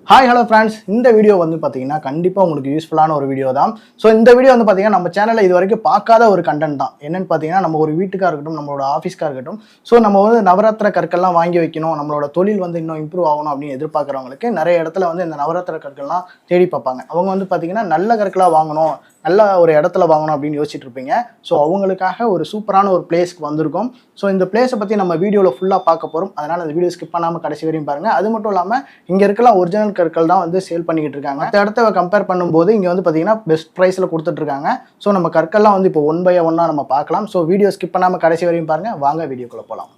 Hi hello friends, இந்த video வந்து பார்த்தீங்கன்னா கண்டிப்பாக உங்களுக்கு யூஸ்ஃபுல்லான ஒரு வீடியோ தான். ஸோ இந்த வீடியோ வந்து பார்த்தீங்கன்னா நம்ம சேனலில் இது வரைக்கும் பார்க்காத ஒரு கண்டென்ட் தான். என்னென்னு பார்த்தீங்கன்னா, நம்ம ஒரு வீட்டுக்காக இருக்கட்டும், நம்மளோட ஆஃபீஸ்க்காக இருக்கட்டும், ஸோ நம்ம வந்து நவராத்திர கற்கள்லாம் வாங்கி வைக்கணும், நம்மளோட தொழில் வந்து இன்னும் இம்ப்ரூவ் ஆகணும் அப்படின்னு எதிர்பார்க்குறவங்களுக்கு நிறைய இடத்துல வந்து இந்த நவராத்திர கற்கள்லாம் தேடி பார்ப்பாங்க. அவங்க வந்து பார்த்தீங்கன்னா நல்ல கற்களாக வாங்கணும், நல்ல ஒரு இடத்துல வாங்கணும் அப்படின்னு யோசிச்சுட்டு இருப்பீங்க. ஸோ அவங்களுக்காக ஒரு சூப்பரான ஒரு பிளேஸ்க்கு வந்திருக்கோம். ஸோ இந்த பிளேஸை பற்றி நம்ம வீடியோவில் ஃபுல்லாக பார்க்க போகிறோம். அதனால் அந்த வீடியோ ஸ்கிப் பண்ணாமல் கடைசி வரையும் பாருங்கள். அது மட்டும் இல்லாமல் இங்கே இருக்கலாம் ஒரிஜினல் கற்கள் தான் வந்து சேல் பண்ணிக்கிட்டு இருக்காங்க. மற்ற இடத்த கம்பேர் பண்ணும்போது இங்கே வந்து பார்த்தீங்கன்னா பெஸ்ட் ப்ரைஸில் கொடுத்துட்ருக்காங்க. ஸோ நம்ம கற்கள்லாம் வந்து இப்போ 1 by 1 நம்ம பார்க்கலாம். ஸோ வீடியோ ஸ்கிப் பண்ணாமல் கடைசி வரையும் பாருங்கள். வாங்க வீடியோக்குள்ளே போகலாம்.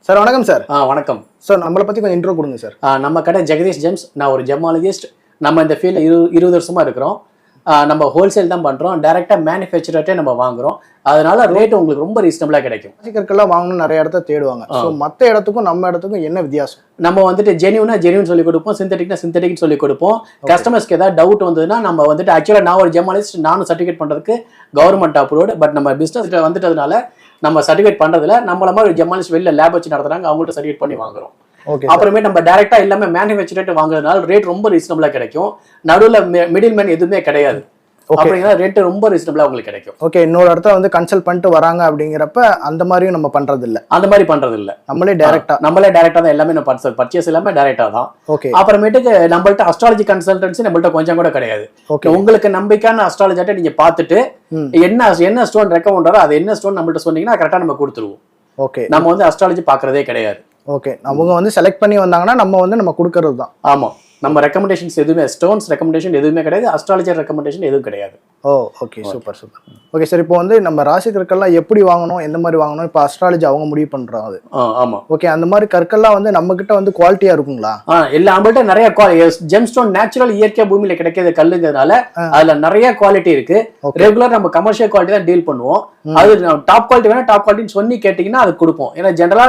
சார் வணக்கம் சார். வணக்கம் சார். நம்மளை பற்றி கொஞ்சம் இன்ட்ரோ கொடுங்க சார். நம்ம கடை ஜெகதீஷ் ஜெம்ஸ். நான் ஒரு ஜெமாலஜிஸ்ட். நம்ம இந்த ஃபீல்டில் 20 வருஷமாக இருக்கிறோம். நம்ம ஹோல்சேல் தான் பண்ணுறோம். டைரெக்டாக மேனுஃபேக்சரர்ட்டே நம்ம வாங்குகிறோம். அதனால ரேட்டு உங்களுக்கு ரொம்ப ரீசனபிளாக கிடைக்கும். கற்கள்லாம் வாங்கணும்னு நிறைய இடத்த தேடுவாங்க. ஸோ மற்ற இடத்துக்கும் நம்ம இடத்துக்கும் என்ன வித்தியாசம்? நம்ம வந்துட்டு ஜென்யூன் சொல்லி கொடுப்போம், சிந்தட்டிக்னு சொல்லி கொடுப்போம். கஸ்டமர்ஸ்க்கு ஏதாவது டவுட் வந்ததுன்னா நம்ம வந்துட்டு ஆக்சுவலாக நான் ஒரு ஜெமாலஜிஸ்ட், நானும் சர்டிஃபிகேட் பண்ணுறதுக்கு கவர்மெண்ட் அப்ரூவ்டு. பட் நம்ம பிஸ்னஸ் வந்துட்டதுனால நம்ம சர்டிஃபிகேட் பண்றதுல நம்மள மாதிரி ஒரு ஜெர்னலிஸ்ட் வெளில லேப் வச்சு நடத்துறாங்க, அவங்கள்ட்ட சர்டிஃபிகேட் பண்ணி வாங்குறோம். அப்புறமே நம்ம டைரக்டா எல்லாமே மேனுஃபேக்சரேட் வாங்குறதுனால ரேட் ரொம்ப ரீசனபிளா கிடைக்கும். நடுவில் மிடில் மேன் எதுவுமே கிடையாது. அப்படிங்கிற ரேட் ரொம்ப ரீசனபிளா உங்களுக்கு கிடைக்கும். ஓகே. இன்னொரு இடத்துல வந்து கன்சல்ட் பண்ணிட்டு வராங்க அப்படிங்கிறப்ப அந்த மாதிரியும் நம்ம பண்றது இல்ல. அந்த மாதிரி பண்றது இல்ல. நம்மளே டைரக்டா தான் எல்லாமே நம்ம பர்ச்சேஸ் எல்லாமே டைரக்டா தான். ஓகே. அப்புறமேட்டுக்கு நம்மள்ட்ட அஸ்ட்ராலஜி கன்சல்டன்சி நம்மள்ட்ட கொஞ்சம் கூட கிடையாது. உங்களுக்கு நம்பிக்கையான அஸ்ட்ராலஜிட்ட நீங்க பார்த்துட்டு என்ன ஸ்டோன் ரெக்கமெண்டரோ அது என்ன ஸ்டோன் நம்மள்ட்ட சொன்னீங்கன்னா கரெக்டா நம்ம கொடுத்துருவோம். ஓகே. நம்ம வந்து அஸ்ட்ராலஜி பாக்குறதே கிடையாது. ஓகே. அவங்க வந்து செலக்ட் பண்ணி வந்தாங்கன்னா நம்ம கொடுக்கறது தான். ஆமா. நம்ம ரெக்கமெண்டேஷன்ஸ் எதுவுமே ஸ்டோன்ஸ் ரெக்கமெண்டேஷன் எதுவுமே கிடையாது. அஸ்ட்ராலஜர் ரெக்கமெண்டேஷன் எதுவும் கிடையாது. ஓகே. சூப்பர். Okay sir. இப்போ வந்து நம்ம ராசி கற்கள்லாம் எப்படி வாங்கணும், எந்த மாதிரி வாங்கணும், இப்போ அஸ்ட்ராலஜி அவங்க முடிவு பண்றாங்க. ஆமா. ஓகே. அந்த மாதிரி கற்கள்லாம் வந்து நம்ம கிட்ட வந்து குவாலிட்டியா இருக்குங்களா? எல்லா நம்மள்ட்ட நிறைய ஜெம் ஸ்டோன் நேச்சுரல் இயற்கை பூமியில கிடைக்கிறது கல்லுங்கிறதுனால அதுல நிறைய குவாலிட்டி இருக்கு. ரெகுலர் நம்ம கமர்ஷியல் குவாலிட்டி தான் டீல் பண்ணுவோம். அது டாப் குவாலிட்டி வேணா டாப் குவாலிட்டின்னு சொல்லி கேட்டீங்கன்னா அது கொடுப்போம். ஏன்னா ஜென்ரலா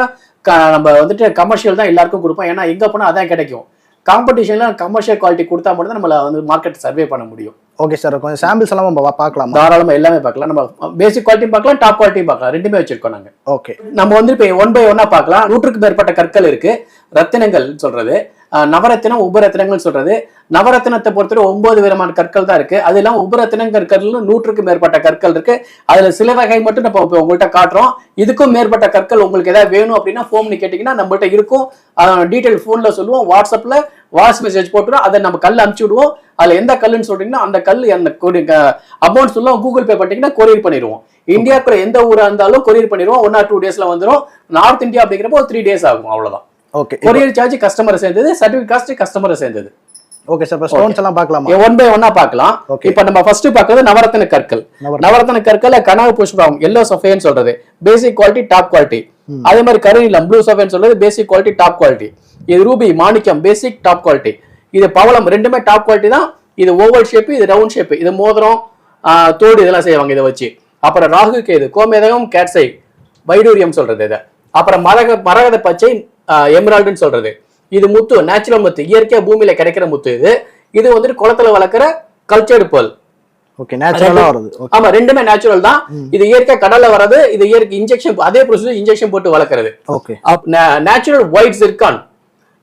நம்ம வந்துட்டு கமர்ஷியல் தான் எல்லாருக்கும் கொடுப்போம். ஏன்னா எங்க போனா அதான் கிடைக்கும். காம்படிஷன்ல கமர்ஷியல் குவாலிட்டி கொடுத்தா மட்டும் தான் நம்மள வந்து மார்க்கெட் சர்வே பண்ண முடியும். Okay sir. கொஞ்சம் சாம்பிள்ஸ் எல்லாம் நம்ம பார்க்கலாம். தாராளமா எல்லாமே பார்க்கலாம். நம்ம பேசிக் குவாலிட்டி பார்க்கலாம், டாப் குவாலிட்டி பார்க்கலாம். ரெண்டுமே வச்சிருக்கோம் நாங்க. ஓகே. நம்ம வந்து இப்போ 1 by 1 பார்க்கலாம். 100க்கு மேற்பட்ட கற்கள் இருக்கு. ரத்தினங்கள் சொல்றது, நவரத்தினம், உபரத்தினங்கள் சொல்றது. நவரத்தினத்தை பொறுத்தவரை 9 விதமான கற்கள் தான் இருக்கு. அது இல்லாம உபரத்தினம் கற்கள் 100க்கு மேற்பட்ட கற்கள் இருக்கு. அதுல சில வகை மட்டும் நம்ம உங்கள்கிட்ட காட்டுறோம். இதுக்கும் மேற்பட்ட கற்கள் உங்களுக்கு ஏதாவது வேணும் அப்படின்னா ஃபோன் பண்ணி கேட்டீங்கன்னா நம்மள்ட்ட இருக்கும். டீடைல் போன்ல சொல்லுவோம், வாட்ஸ்அப்ல வாய்ஸ் மெசேஜ் போட்டுரும். அதை நம்ம கல் அனுப்பிச்சு விடுவோம். அதுல எந்த கல்லுன்னு சொல்றீங்கன்னா அந்த கல் அமௌண்ட் சொல்லுவோம். கூகுள் பே பண்ணிட்டீங்கன்னா கொரியர் பண்ணிடுவோம். இந்தியாவுக்குள்ள எந்த ஊரா இருந்தாலும் கொரியர் பண்ணிடுவோம். 1 or 2 daysல வந்துடும். நார்த் இந்தியா அப்படிங்கிறப்போ 3 days ஆகும். அவ்வளவுதான். ஓகே. கொரியர் சார்ஜ் கஸ்டமரை சேர்ந்தது, சர்டிஃபிகேட் காஸ்ட் கஸ்டமரை சேர்ந்தது. Okay sir. ஸ்டோன்ஸ் எல்லாம் பார்க்கலாமா? 1 by 1 பார்க்கலாம். இப்போ நம்ம ஃபர்ஸ்ட் பார்க்கிறது நவரத்தின கற்கள். நவரத்தின கற்கள்ல கனவு புஷ்பம், எல்லோ சஃபைன் சொல்றது பேசிக் குவாலிட்டி, டாப் குவாலிட்டி. அதே மாதிரி கருநீலம், ப்ளூ சஃபைன் சொல்றது பேசிக் குவாலிட்டி, டாப் குவாலிட்டி. இது ரூபி, மாணிக்கம், பேசிக் டாப் குவாலிட்டி. இது பவளம், ரெண்டுமே டாப் குவாலிட்டி தான். இது ஓவல் ஷேப், இது ரவுண்ட் ஷேப். இது மோதிரம், தோடு இதெல்லாம் செய்வாங்க இதை வச்சு. அப்புறம் ராகு கேது, கோமேதகம், கேட்சை, வைடூரியம் சொல்றது இதை. அப்புறம் மரகத பச்சை, எமரால்டுன்னு சொல்றது. இது முத்து, நேச்சுரல் முத்து, இயற்கையா பூமியில கிடைக்கிற முத்து. இது வந்துட்டு குளத்துல வளர்க்குற கல்ச்சர்டு பேர்ல். ஓகே. நேச்சுரலா வருது. ஆமா, ரெண்டுமே நேச்சுரல் தான். இது இயற்கை கடல்ல வர்றது. இது இயற்கை இன்ஜெக்ஷன், அதே ப்ரொசீஜர் இன்ஜெக்ஷன் போட்டு வளர்க்கறது. ஓகே. நேச்சுரல் ஒயிட் சிர்கான்,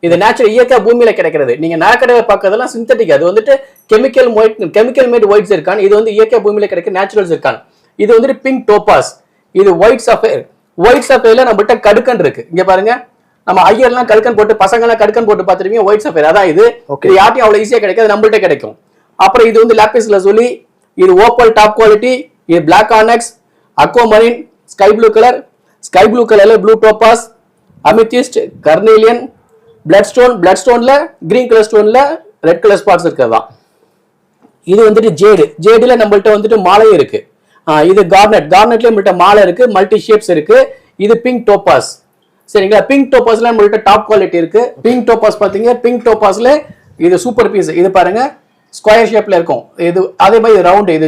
இது நேச்சுரல் இயற்கை பூமியில கிடைக்கிறது. நீங்க நகைக்கடையில பார்க்கறதெல்லாம் சிந்தட்டிக். அது வந்துட்டு கெமிக்கல் மேட் ஒயிட் சிர்கான். இது வந்து இயற்கை பூமியில கிடைக்கிற நேச்சுரல் சிர்கான். இது வந்துட்டு பிங்க் டோபாஸ். இது ஒயிட் சஃபைர். ஒயிட் சஃபைர்ல நம்மகிட்ட கடுக்கன் இருக்கு. இங்க பாருங்க, நம்ம ஐயர்லாம் கடுக்கன் போட்டு, பசங்க எல்லாம் கடுக்கன் போட்டு பார்த்துருப்பீங்க. ஒயிட் சஃபைர் அதான் இது. இது யார்ட்டையும் அவ்வளவு ஈஸியா கிடைக்காது, நம்மள்ட்ட கிடைக்கும். அப்புறம் இது வந்து லாபிஸ் லசூலி, இது ஓப்பல் டாப் குவாலிட்டி. இது black onyx, aquamarine, sky blue கலர்ல blue topaz, amethyst, carnelian, blood ஸ்டோன்ல கிரீன் கலர் ஸ்டோன்ல ரெட் கலர் ஸ்பாட்ஸ் இருக்கிறதா. இது வந்துட்டு ஜேடுல நம்மள்ட்ட வந்துட்டு மாலை இருக்கு. இது கார்னெட். கார்னெட்லயே நம்மள்ட்ட மாலை இருக்கு, மல்டி ஷேப்ஸ் இருக்கு. இது பிங்க் டோபாஸ். சரிங்களா? பிங்க் டோபாஸ்ல நம்மள்ட்ட டாப் குவாலிட்டி இருக்கு. பிங்க் டோபாஸ் பாத்தீங்க, பிங்க் டோபாஸ்ல இது சூப்பர் பீஸ். இது பாருங்க ஸ்கொயர் ஷேப்ல இருக்கும். இது அதே மாதிரி ரவுண்ட். இது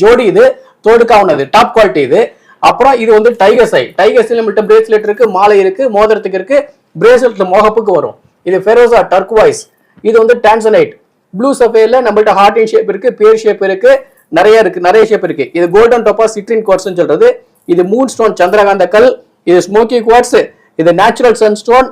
ஜோடி, இது தோடுக்கானது, டாப் குவாலிட்டி இது. அப்புறம் இது வந்து டைகர்ஸ் ஐ. டைகர்ஸ் ஐல நம்மள்ட்ட பிரேஸ்லெட் இருக்கு, மாலை இருக்கு, மோதிரத்துக்கு இருக்கு, பிரேஸ்லெட்ல மோகப்புக்கு வரும். இது ஃபெரோசா டர்க்வைஸ். இது வந்து டான்சனைட். ப்ளூ சஃபேர்ல நம்மள்ட்ட ஹார்ட் இன் ஷேப் இருக்கு, பேர் ஷேப் இருக்கு, நிறைய ஷேப் இருக்கு. இது கோல்டன் டோபாஸ் சிட்ரின் குவார்ட்ஸ் சொல்றது. இது மூன் ஸ்டோன் சந்திரகாந்த கல். இது ஸ்மோக்கி குவார்ட்ஸ். இது நேச்சுரல் சன்ஸ்டோன்.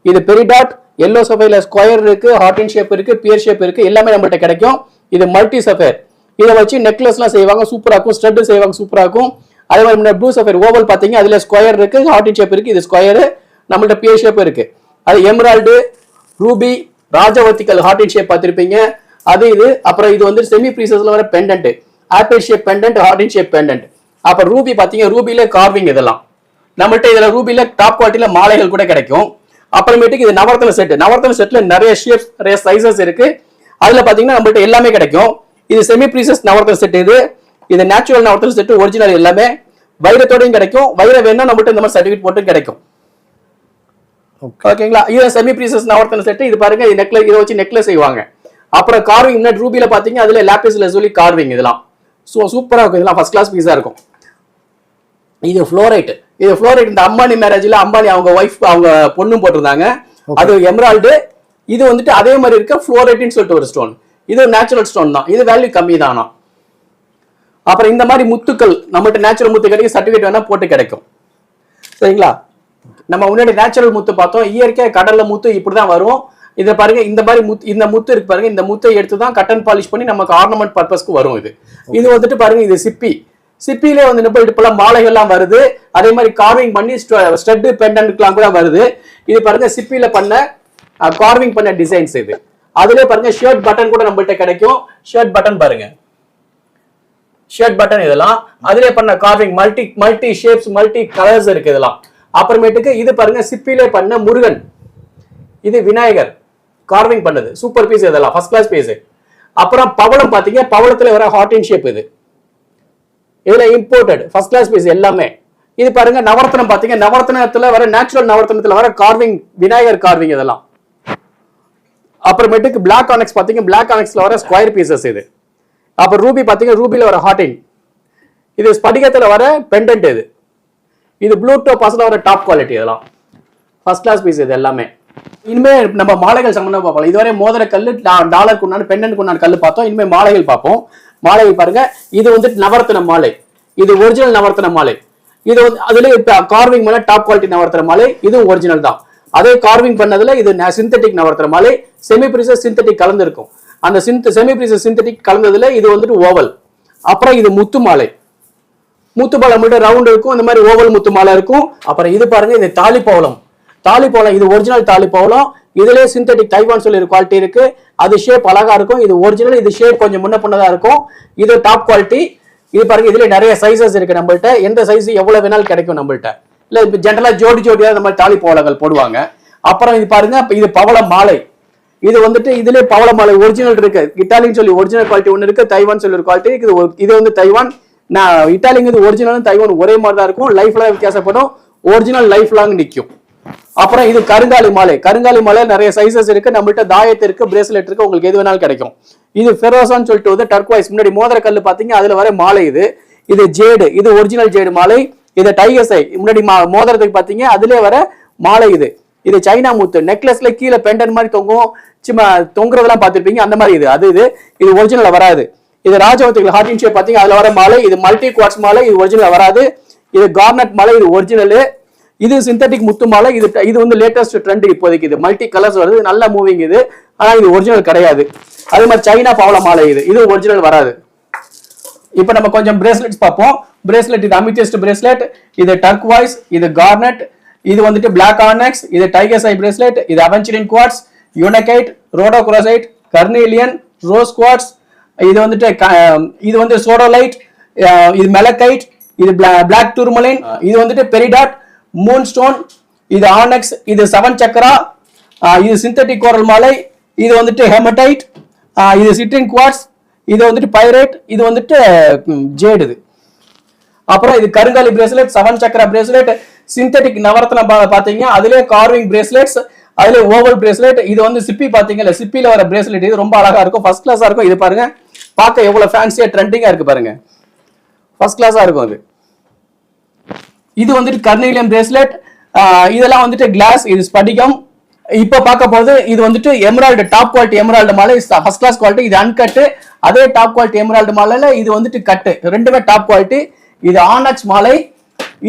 இது பெரிடாட். எல்லோ சஃபேர்ல ஸ்கொயர் இருக்கு, ஹார்ட் இன் ஷேப் இருக்கு, பியர் ஷேப் இருக்கு, எல்லாமே நம்மள்ட்ட கிடைக்கும். இது மல்டி சஃபேர். இதை வச்சு நெக்லஸ்லாம் செய்வாங்க, சூப்பரா இருக்கும். ஸ்டட் செய்வாங்க, சூப்பரா இருக்கும். அதே மாதிரி ப்ளூ சஃபேர் ஓவல் பாத்தீங்க, அதுல ஸ்கொயர் இருக்கு, ஹார்ட் இன் ஷேப் இருக்கு, இது ஸ்கொயர், நம்மள்ட்ட பியர் ஷேப் இருக்கு. அது எமரால்டு, ரூபி, ராஜவத்திக்கல் ஹார்ட் இன் ஷேப் பார்த்திருப்பீங்க. அது இது. அப்புறம் இது வந்து செமி ப்ரீசஸ்ல வர pendant, apple shape pendant, heart in shape pendant. அப்புறம் ரூபி பாத்தீங்க, ரூபில கார்விங். இதெல்லாம் நம்மள்ட்ட இதுல ரூபில டாப் குவாலிட்டியில மாலைகள் கூட கிடைக்கும். அப்புறமேட்டுக்கு இது நவரத்ன செட். நவரத்ன செட்ல நிறைய ஷேப்ஸ், நிறைய சைசஸ் இருக்கு. அதுல பாத்தீங்கன்னா நம்மள்ட்ட எல்லாமே கிடைக்கும். இது செமி ப்ரீசஸ் நவரத்ன செட். இது நேச்சுரல் நவரத்ன செட், ஒரிஜினல் எல்லாமே. வைரத்தோடையும் கிடைக்கும். வைரம் வேணா நம்மள்ட்ட இந்த மாதிரி சர்டிபிகேட் போட்டு கிடைக்கும். ஓகேங்களா? இது செமி ப்ரீசஸ் நவரத்ன செட். இது பாருங்க, இது நெக்லஸ், இதை வச்சு நெக்லஸ் செய்வாங்க. அப்புறம் கார்விங் ரூபில பாத்தீங்க, அதுல லாபிஸ் லெசூலி கார்விங். இதெல்லாம் சூப்பரா இருக்கும். இதெல்லாம் ஃபர்ஸ்ட் கிளாஸ் பீஸா இருக்கும். இது ஃப்ளோரைட். இது ஃப்ளோரைட் இந்த அம்பானி மேரேஜ்ல அம்பானி அவங்க ஒய்ஃப், அவங்க பொண்ணும் போட்டிருந்தாங்க. அது எமரால்டு. இது வந்துட்டு அதே மாதிரி இருக்க ஃப்ளோரைட்னு சொல்லிட்டு ஒரு ஸ்டோன். இது நேச்சுரல் ஸ்டோன் தான். இது வேல்யூ கம்மி தானா. அப்புறம் இந்த மாதிரி முத்துக்கள் நம்மகிட்ட நேச்சுரல் முத்து கிடைக்கும், சர்டிபிகேட் வேணா போட்டு கிடைக்கும். சரிங்களா? நம்ம முன்னாடி நேச்சுரல் முத்து பார்த்தோம். இயற்கை கடல்ல முத்து இப்படிதான் வரும். இதை பாருங்க, இந்த மாதிரி முத்து, இந்த முத்து இருக்கு பாருங்க, இந்த முத்தை எடுத்து தான் கட்டன் பாலிஷ் பண்ணி நமக்கு ஆர்னமெண்ட் பர்பஸ்க்கு வரும். இது வந்துட்டு பாருங்க, இது சிப்பி. சிப்பிலே வந்து இப்பெல்லாம் மாலைகள்லாம் வருது. அதே மாதிரி கார்விங் பண்ணி ஸ்டட் பெண்டன்ட்லாம் கூட வருது. இது பாருங்க சிப்பில பண்ண கார்விங் பண்ண டிசைன்ஸ். இது அதுல பாருங்க ஷர்ட் பட்டன் கூட நம்மள்ட்ட கிடைக்கும். ஷர்ட் பட்டன் பாருங்க, ஷர்ட் பட்டன். இதெல்லாம் அதுல பண்ண carving, multi shapes, multi colours இருக்கு இதெல்லாம். அப்புறமேட்டுக்கு இது பாருங்க சிப்பிலே பண்ண முருகன். இது விநாயகர் கார்விங் பண்ணது, சூப்பர் பீஸ். இதெல்லாம் ஃபர்ஸ்ட் கிளாஸ் பீஸ். அப்புறம் பவளம் பாத்தீங்க, பவளத்துல வர ஹார்ட் இன் ஷேப். இதுல இம்போர்ட்டட் ஃபர்ஸ்ட் கிளாஸ் பீஸ் எல்லாமே. இது பாருங்க நவரத்னம் பாத்தீங்க, நவரத்னத்துல வர நேச்சுரல் நவரத்னத்துல வர கார்விங், விநாயகர் கார்விங் இதெல்லாம். அப்புறமேட்டுக்கு பிளாக் ஆனெக்ஸ் பாத்தீங்க, பிளாக் ஆனெக்ஸ்ல வர ஸ்கொயர் பீசஸ் இது. அப்புறம் ரூபி பாத்தீங்க, ரூபில வர ஹார்டின். இது ஸ்படிகத்துல வர பெண்டன்ட். இது ப்ளூ டோபாஸ்ல வர டாப் குவாலிட்டி. இதெல்லாம் ஃபர்ஸ்ட் கிளாஸ் பீஸ். இது எல்லாமே இனிமே நம்ம மாலைகள் சம்பந்தமா பார்ப்போம். இதுவரை மோதிர கல்லு, டாலருக்கு உண்டான, பெண்டன்ட்க்கு உண்டான கல்லு பார்த்தோம். இனிமே மாலைகள் பார்ப்போம். மாலைகள் பாருங்க, இது வந்து நவரத்ன மாலை. இது ஒரிஜினல் நவரத்ன மாலை. இது வந்து அதுல கார்விங் பண்ண டாப் குவாலிட்டி நவரத்ன மாலை. இது ஒரிஜினல் தான். அதே கார்விங் பண்ணதுல இது சிந்தட்டிக் நவரத்ன மாலை. செமி ப்ரீசஸ் சிந்தட்டிக் கலந்து இருக்கும். அந்த செமி ப்ரீசஸ் சிந்தட்டிக் கலந்ததுல இது வந்துட்டு ஓவல். அப்புறம் இது முத்து மாலை. முத்து மாலை மட்டும் ரவுண்ட் இருக்கும், இந்த மாதிரி ஓவல் முத்து மாலை இருக்கும். அப்புறம் இது பாருங்க, இது தாலிப்பவளம். தாலிப்பவளம் இது ஒரிஜினல் தாலிப்பவளம். இதுலயே சிந்தட்டிக் தைவான் சொல்லி ஒரு குவாலிட்டி இருக்கு. அது ஷேப் அழகா இருக்கும். இது ஒரிஜினல். இது ஷேப் கொஞ்சம் முன்ன பண்ணதா இருக்கும். இது டாப் குவாலிட்டி. இது பாருங்க, இதுல நிறைய சைசஸ் இருக்கு நம்மள்ட்ட. எந்த சைஸ் எவ்வளவு வேணாலும் கிடைக்கும் நம்மள்ட்ட. இல்ல ஜென்ரலா ஜோடி ஜோடியா இந்த மாதிரி தாலிப்பவளங்கள் போடுவாங்க. அப்புறம் இது பாருங்க, இது பவள மாலை. இது வந்துட்டு இதுல பவள மாலை ஒரிஜினல் இருக்கு. இட்டாலின்னு சொல்லி ஒரிஜினல் குவாலிட்டி ஒன்னு இருக்கு, தைவான் சொல்லி ஒரு குவாலிட்டி இருக்கு. இது வந்து தைவான். இட்டாலிங்க இது ஒரிஜினல், தைவான் ஒரே மாதிரி தான் இருக்கும். லைஃப்ல வித்தியாசப்படும். ஒரிஜினல் லைஃப் லாங் நிற்கும். அப்புறம் இது கருங்காலி மாலை. கருங்காலி மாலை நிறைய சைசஸ் இருக்கு நம்மள்ட்ட. தாயத்து இருக்கு, பிரேஸ்லெட் இருக்கு, உங்களுக்கு எது வேணாலும் கிடைக்கும். இது ஃபெரோசான்னு சொல்லிட்டு வந்து டர்க்வைஸ். முன்னாடி மோதிர கல்லு பாத்தீங்க, அதுல வர மாலை. இது ஜேடு. இது ஒரிஜினல் ஜேடு மாலை. இது டைகர்ஸ் ஐ. முன்னாடி மோதிரத்துக்கு பாத்தீங்க, அதுல வர மாலை. இது சைனா முத்து. நெக்லஸ்ல கீழே பெண்டன் மாதிரி தொங்கும், சும்மா தொங்குறதெல்லாம் பார்த்திருப்பீங்க, அந்த மாதிரி. இது ஒரிஜினல் வராது. இது ராஜவத்திகள் ஹார்ட் இன் ஷேப் பாத்தீங்க, அதுல வர மாலை. இது மல்டி குவார்ட்ஸ் மாலை. இது ஒரிஜினல் வராது. இது கார்னட் மாலை. இது ஒரிஜினல். இது சிந்தட்டிக் முத்து மாலை. இது வந்து லேட்டஸ்ட் ட்ரெண்ட் இப்போதைக்கு. இது மல்டி கலர்ஸ் வருது, நல்ல மூவிங். ஆனா இது ஒரிஜினல் கிடையாது. அதே மாதிரி சைனா பவள மாலை. இது ஒரிஜினல் வராது. இப்போ நம்ம கொஞ்சம் பிரேஸ்லெட்ஸ் பார்ப்போம். பிரேஸ்லெட் இது அமித்திஸ்ட் பிரேஸ்லெட். இது டர்க்வைஸ். இது கார்னட். இது வந்துட்டு பிளாக் ஆனெக்ஸ். இது டைகர்ஸ் ஐ பிரேஸ்லெட். இது aventurine quartz, unakite, rhodochrosite, carnelian, rose quartz. இது வந்து சோடோலைட். இது மெலக்கைட். இது பிளாக் டூர்மலைன். இது வந்துட்டு பெரிடாட், மூன் ஸ்டோன். இது ஆனெக்ஸ். இது 7 சக்கரா. இது சிந்தட்டிக் கோரல் மாலை. இது வந்துட்டு ஹெமடைட். இது சிட்ரின் குவார்ட்ஸ். இது வந்துட்டு பைரேட். இது வந்துட்டு ஜேடு. அப்புறம் இது கருங்காலி பிரேஸ்லெட், 7 சக்கர பிரேஸ்லெட், சிந்தட்டிக் நவரத்ன பாத்தீங்க, அதுலயே கார்விங் பிரேஸ்லெட்ஸ், அதுல ஓவல் பிரேஸ்லெட். இது வந்து சிப்பி பாத்தீங்கல்ல, சிப்பில வர பிரேஸ்லெட் இது ரொம்ப அழகா இருக்கும், ஃபர்ஸ்ட் கிளாஸா இருக்கும். இது பாருங்க, பார்க்க எவ்வளவு ஃபேன்சியா ட்ரெண்டிங்கா இருக்கு பாருங்க, ஃபர்ஸ்ட் கிளாஸா இருக்கும் அது. இது வந்துட்டு கர்னீலியம் பிரேஸ்லெட், இதெல்லாம் வந்துட்டு கிளாஸ், இது ஸ்படிகம். இப்ப பார்க்க போது இது வந்துட்டு எமரால்டு, டாப் குவாலிட்டி எமரால்டு மாலை, ஃபர்ஸ்ட் கிளாஸ் குவாலிட்டி. இது அன்கட்டு, அதே டாப் குவாலிட்டி எமரால்டு மாலைல இது வந்துட்டு கட்டு, ரெண்டுமே டாப் குவாலிட்டி. இது ஆனக்ஸ் மாலை,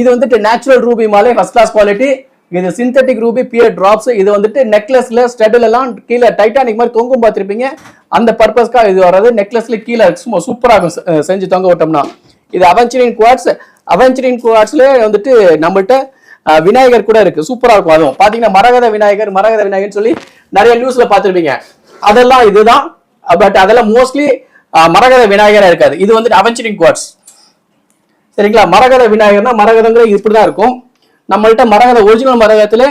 இது வந்துட்டு நேச்சுரல் ரூபி மாலை, ஃபர்ஸ்ட் கிளாஸ் குவாலிட்டி. இது சிந்தட்டிக் ரூபி பியர் டிராப்ஸ். இது வந்துட்டு நெக்லஸ்ல ஸ்டெட்ல எல்லாம் கீழே டைட்டானிக் மாதிரி தொங்கும் பார்த்திருப்பீங்க, அந்த பர்பஸ்க்காக இது வர்றது. நெக்லஸ்ல கீழே சூப்பரா இருக்கும் செஞ்சு தொங்க விட்டோம்னா. இது அவென்ச்சரின் குவார்ட்ஸ். அவென்ச்சரின் குவார்ட்ஸ்ல வந்துட்டு நம்மள்ட்ட விநாயகர் கூட இருக்கு, சூப்பரா இருக்கும். அதுவும் பாத்தீங்கன்னா மரகத விநாயகர் சொல்லி நிறைய நியூஸ்ல பாத்துருப்பீங்க, அதெல்லாம் இதுதான். பட் அதெல்லாம் மோஸ்ட்லி மரகத விநாயகரா இருக்காது. இது வந்துட்டு அவென்ச்சரின் குவார்ட்ஸ், சரிங்களா? மரகத விநாயகர்னா மரகதங்கிற இப்படிதான் இருக்கும். நம்மள்ட்ட மரகத ஒரிஜினல் மரகதத்துல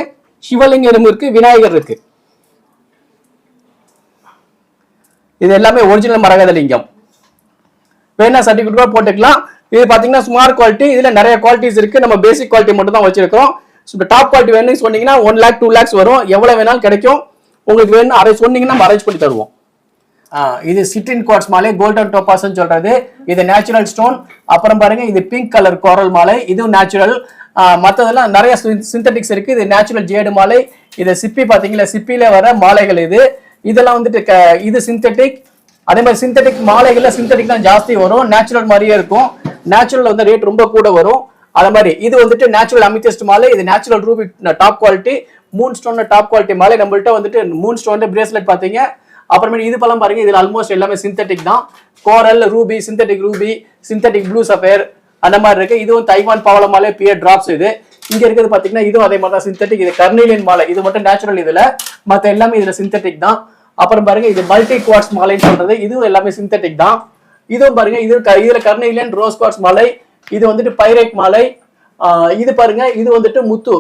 சிவலிங்கம் இருக்கு, விநாயகர் இருக்கு. இது எல்லாமே ஒரிஜினல் மரகத லிங்கம். வேணா சர்டிபிகேட் போட்டுக்கலாம். இது பாத்தீங்கன்னா ஸ்மார்ட் குவாலிட்டி, இதுல நிறைய குவாலிட்டிஸ் இருக்கு. நம்ம பேசிக் குவாலிட்டி மட்டும் தான் வச்சிருக்கோம். டாப் குவாலிட்டி வேணும்னு சொன்னீங்கன்னா 1 lakh 2 lakhs வரும், எவ்வளவு வேணாலும் கிடைக்கும். உங்களுக்கு வேணும் அதை சொன்னீங்கன்னா நம்ம அரேஞ்ச் பண்ணி தருவோம். இது சிட்ரின் குவார்ட்ஸ் மாலை, கோல்டன் டோபாஸ்ன்னு சொல்றது. இது நேச்சுரல் ஸ்டோன். அப்புறம் பாருங்க, இது பிங்க் கலர் கோரல் மாலை, இதுவும் நேச்சுரல். மற்றதெல்லாம் நிறைய சிந்தட்டிக்ஸ் இருக்கு. இது நேச்சுரல் ஜேடு மாலை. இது சிப்பி பாத்தீங்களா, சிப்பில வர மாலைகள் இது. இதெல்லாம் வந்துட்டு இது சிந்தட்டிக். அதே மாதிரி சிந்தட்டிக் மாலைகள்ல சிந்தட்டிக் தான் ஜாஸ்தி வரும், நேச்சுரல் மாதிரியே இருக்கும். நேச்சுரல் வந்து ரேட் ரொம்ப கூட வரும். அதே மாதிரி இது வந்துட்டு நேச்சுரல் அமித்திஸ்ட் மாலை, இது natural Ruby top quality. Moon stone top quality மாலை. நம்மள்ட்ட வந்துட்டு மூன் ஸ்டோன் பிரேஸ்லெட் பாத்தீங்க. அப்புறமேட்டு இது பலம் பாருங்க, இதுல ஆல்மோஸ்ட் எல்லாமே சிந்தட்டிக் தான். Coral ruby, synthetic ruby, synthetic blue sapphire அந்த மாதிரி இருக்கு. இதுவும் தைவான் பவள மாலை, பியர் டிராப்ஸ். இது இங்க இருக்கிறது பாத்தீங்கன்னா இதுவும் அதே மாதிரி தான் சிந்தட்டிக். இது கர்னீலியன் மாலை, இது மட்டும் நேச்சுரல். இதுல மத்த எல்லாமே இதுல சிந்தட்டிக் தான். அப்புறம் பாருங்க, இது மல்டி குவார்ட்ஸ் மாலைன்னு சொல்றது, இதுவும் எல்லாமே சிந்தட்டிக் தான். இதுவும் பாருங்க, இதுல கர்னீலியன் ரோஸ் குவார்ட்ஸ் மாலை, இது வந்துட்டு பைரேட் மாலை. இது பாருங்க, இது வந்துட்டு முத்து,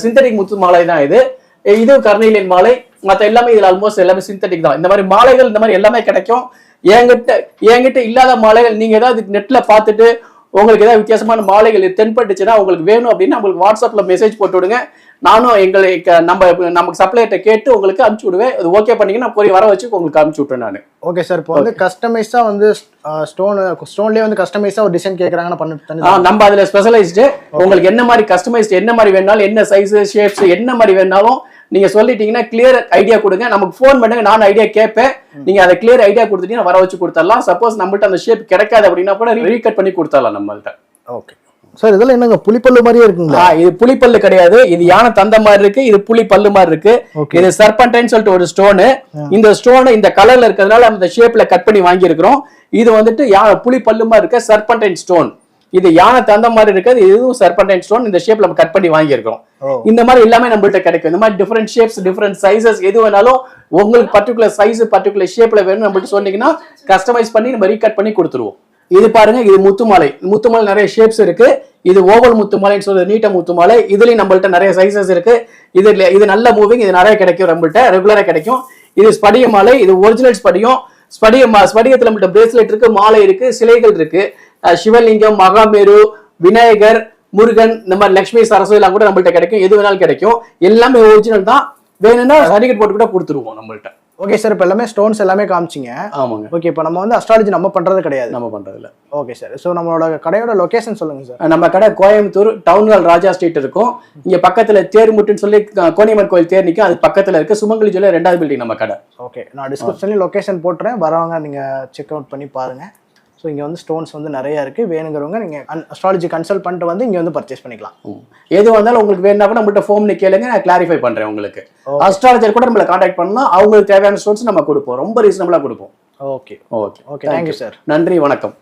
சிந்தட்டிக் முத்து மாலை தான் இது. இது கர்னீலியன் மாலை. மற்ற எல்லாமே இதுல ஆல்மோஸ்ட் எல்லாமே சிந்தட்டிக் தான். இந்த மாதிரி மாலைகள் இந்த மாதிரி எல்லாமே கிடைக்கும். என்கிட்ட இல்லாத மாலைகள் நீங்க ஏதாவது நெட்ல பார்த்துட்டு உங்களுக்கு ஏதாவது வித்தியாசமான மாலைகள் தென்பட்டுச்சுன்னா உங்களுக்கு வேணும் அப்படின்னா உங்களுக்கு வாட்ஸ்அப்ல மெசேஜ் போட்டு விடுங்க. நானும் எங்களுக்கு நமக்கு சப்ளையர்ட்ட கேட்டு உங்களுக்கு அனுப்பிச்சு விடுவேன். அது ஓகே பண்ணீங்கன்னா போய் வர வச்சு உங்களுக்கு அனுப்பிச்சு விட்டுறேன் நான். Okay sir. இப்போ வந்து கஸ்டமைஸா வந்து ஸ்டோன்லயே வந்து கஸ்டமைஸா ஒரு டிசைன் கேக்குறாங்கன்னா பண்ணி நம்ம அதுல ஸ்பெஷலைஸ்டு. உங்களுக்கு என்ன மாதிரி கஸ்டமைஸ்டு என்ன மாதிரி வேணாலும், என்ன சைஸ் ஷேப்ஸ் என்ன மாதிரி வேணாலும் நீங்க சொல்லிட்டீங்கன்னா கிளியர் ஐடியா கொடுங்க. நமக்கு ஃபோன் பண்ணுங்க, நான் ஐடியா கேட்பேன். நீங்க அதை கிளியர் ஐடியா கொடுத்துட்டீங்கன்னா வர வச்சு கொடுத்துடலாம். சப்போஸ் நம்மள்ட்ட அந்த ஷேப் கிடைக்காது அப்படின்னா கூட ரீகட் பண்ணி கொடுத்துடலாம் நம்மள்ட்ட. Okay sir. இதெல்லாம் என்னங்க புலிப்பல்லு மாதிரியே இருக்குங்களா? இது புலிப்பல்லு கிடையாது, இது யானை தந்த மாதிரி இருக்கு. இது புலி பல்லு மாதிரி இருக்கு. இது சர்பன்டைன் சொல்லிட்டு ஒரு ஸ்டோனு. இந்த ஸ்டோன் இந்த கலர்ல இருக்கிறதுனால அந்த ஷேப்ல கட் பண்ணி வாங்கி இருக்கிறோம். இது வந்துட்டு புலி பல்லு மாதிரி இருக்க சர்பன்டைன் ஸ்டோன். இது யானை தந்த மாதிரி இருக்காது, இதுவும் சர்பன்டைன் ஸ்டோன். இந்த ஷேப்ல நம்ம கட் பண்ணி வாங்கி இருக்கோம். இந்த மாதிரி எல்லாமே நம்மள்ட்ட கிடைக்கும். இந்த மாதிரி டிஃபரெண்ட் ஷேப்ஸ், டிஃபரெண்ட் சைசஸ் எது வேணாலும் உங்களுக்கு பர்டிகுலர் சைஸ், பர்டிகுலர் ஷேப்ல வேணும் நம்மள்ட்ட சொன்னீங்கன்னா கஸ்டமைஸ் பண்ணி நம்ம ரீகட் பண்ணி கொடுத்துருவோம். இது பாருங்க, இது முத்துமாலை. முத்துமாலை நிறைய ஷேப்ஸ் இருக்கு. இது ஓவல் முத்துமாலைன்னு சொல்றது, நீட்ட முத்துமாலை. இதுலயும் நம்மள்ட்ட நிறைய சைசஸ் இருக்கு. இது நல்ல மூவிங், இது நிறைய கிடைக்கும் நம்மள்ட்ட, ரெகுலரா கிடைக்கும். இது ஸ்படிக மாலை, இது ஒரிஜினல் ஸ்படிகம். ஸ்படிகத்துல நம்மள்ட்ட பிரேஸ்லெட் இருக்கு, மாலை இருக்கு, சிலைகள் இருக்கு. சிவலிங்கம், மகாமேரு, விநாயகர், முருகன், இந்த மாதிரி லட்சுமி சரஸ்வதி எல்லாம் கூட நம்மள்ட்ட கிடைக்கும். எது வேணாலும் கிடைக்கும். எல்லாமே ஒரிஜினல் தான். வேணும்னா சர்டிஃபிகேட் போட்டு கூட கொடுத்துருவோம் நம்மள்ட்ட. Okay sir. இப்போ எல்லாமே ஸ்டோன்ஸ் எல்லாமே காமிச்சிங்க. ஆமாங்க. ஓகே. இப்போ நம்ம வந்து அஸ்ட்ராலஜி நம்ம பண்றது கிடையாது. நம்ம பண்றது இல்லை. Okay sir. ஸோ நம்மளோட கடையோட லொகேஷன் சொல்லுங்க சார். நம்ம கடை கோயம்புத்தூர் டவுன் ஹால் ராஜா ஸ்ட்ரீட் இருக்கும். இங்க பக்கத்துல தேர்முட்டுன்னு சொல்லி கோனியம்மன் கோயில் தேர் நிற்கும், அது பக்கத்துல இருக்கு. சுமங்கலி ஜுவல்லர் 2வது பில்டிங் நம்ம கடை. ஓகே. நான் டிஸ்கிரிப்ஷன்ல லொகேஷன் போட்டுறேன், வரவங்க நீங்க செக் அவுட் பண்ணி பாருங்க. ஸோ இங்கே வந்து ஸ்டோன்ஸ் வந்து நிறைய இருக்குது. வேணுங்கிறவங்க நீங்கள் அஸ்ட்ராலஜி கன்சல்ட் பண்ணிட்டு வந்து இங்கே வந்து பர்ச்சேஸ் பண்ணிக்கலாம். எது வந்தாலும் உங்களுக்கு வேணும்னா கூட நம்மள்ட்ட ஃபோன் கேளுங்க, நான் கிளாரிஃபை பண்ணுறேன் உங்களுக்கு. அஸ்ட்ராலஜர் கூட நம்மளை கான்டாக்ட் பண்ணலாம், அவங்களுக்கு தேவையான ஸ்டோன்ஸ் நம்ம கொடுப்போம். ரொம்ப ரீசனபிளாக கொடுப்போம். Okay okay okay. Thank you sir. நன்றி, வணக்கம்.